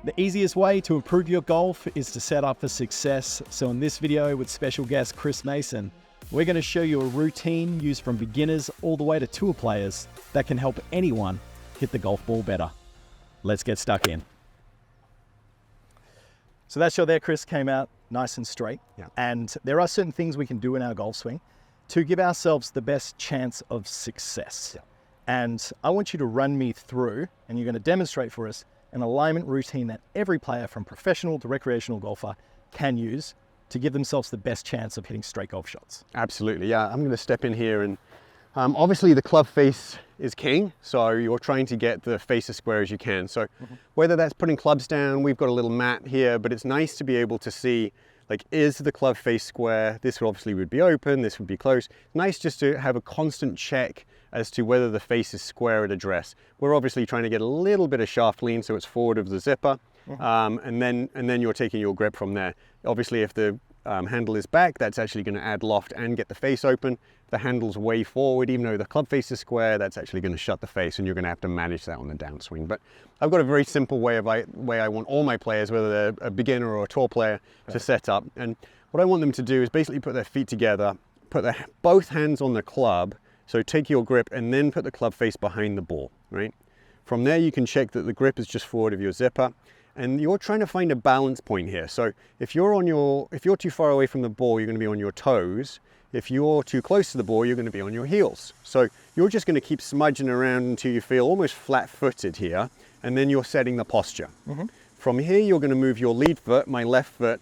The easiest way to improve your golf is to set up for success. So in this video with special guest Chris Mayson, we're going to show you a routine used from beginners all the way to tour players that can help anyone hit the golf ball better. Let's get stuck in. So that shot there, Chris, came out nice and straight. Yeah. And there are certain things we can do in our golf swing to give ourselves the best chance of success. Yeah. And I want you to run me through, and you're going to demonstrate for us, an alignment routine that every player from professional to recreational golfer can use to give themselves the best chance of hitting straight golf shots. Absolutely, yeah. I'm going to step in here and obviously the club face is king, so you're trying to get the face as square as you can. So whether that's putting clubs down, we've got a little mat here, but it's nice to be able to see, like, is the club face square? This obviously would be open, this would be closed. Nice just to have a constant check as to whether the face is square at address. We're obviously trying to get a little bit of shaft lean so it's forward of the zipper, and then you're taking your grip from there. Obviously if the handle is back, that's actually going to add loft and get the face open. If the handle's way forward, even though the club face is square, that's actually going to shut the face, and you're going to have to manage that on the downswing. But I've got a very simple way I want all my players, whether they're a beginner or a tour player, to set up. And what I want them to do is basically put their feet together, put both hands on the club. So take your grip and then put the club face behind the ball, right? From there you can check that the grip is just forward of your zipper, and you're trying to find a balance point here. So if you're too far away from the ball, you're going to be on your toes. If you're too close to the ball, you're going to be on your heels. So you're just going to keep smudging around until you feel almost flat-footed here, and then you're setting the posture. From here you're going to move your lead foot, my left foot,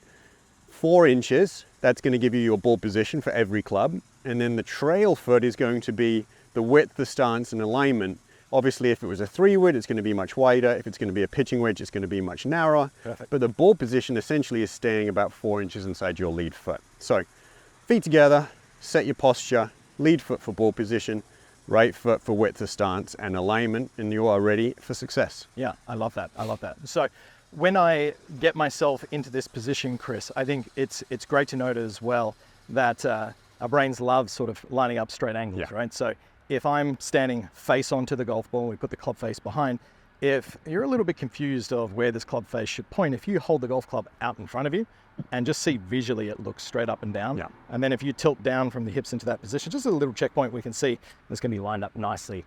4 inches. That's going to give you your ball position for every club. And then the trail foot is going to be the width, the stance, and alignment. Obviously, if it was a 3-wood, it's going to be much wider. If it's going to be a pitching wedge, it's going to be much narrower. Perfect. But the ball position essentially is staying about 4 inches inside your lead foot. So feet together, set your posture, lead foot for ball position, right foot for width of stance and alignment, and you are ready for success. Yeah, I love that. I love that. So when I get myself into this position, Chris, I think it's great to note as well that our brains love sort of lining up straight angles, right? So if I'm standing face onto the golf ball, we put the club face behind. If you're a little bit confused of where this club face should point, if you hold the golf club out in front of you and just see visually it looks straight up and down. Yeah. And then if you tilt down from the hips into that position, just a little checkpoint, we can see it's going to be lined up nicely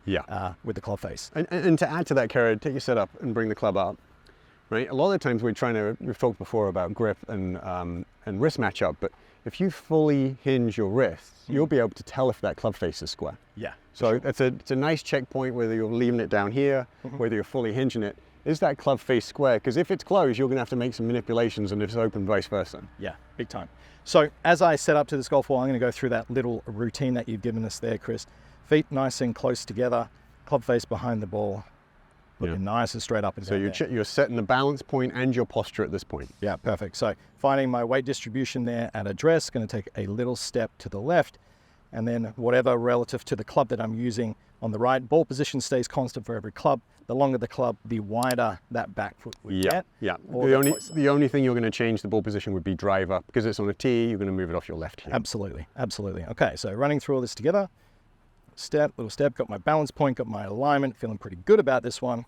with the club face. And to add to that, Kerrod, take your setup and bring the club up. Right? A lot of the times we've talked before about grip and wrist matchup, but if you fully hinge your wrists, you'll be able to tell if that club face is square. Yeah. So it's a nice checkpoint, whether you're leaving it down here, whether you're fully hinging it. Is that club face square? Because if it's closed, you're going to have to make some manipulations, and if it's open, vice versa. Yeah, big time. So as I set up to this golf ball, I'm going to go through that little routine that you've given us there, Chris. Feet nice and close together, club face behind the ball, looking nice and straight up and down. So you're setting the balance point and your posture at this point. Yeah, perfect. So finding my weight distribution there at address, going to take a little step to the left, and then whatever relative to the club that I'm using on the right. Ball position stays constant for every club. The longer the club, the wider that back foot would get. Yeah. The only thing you're going to change the ball position would be driver, because it's on a tee. You're going to move it off your left heel. Absolutely, absolutely. Okay, so running through all this together. Little step, got my balance point, got my alignment, feeling pretty good about this one.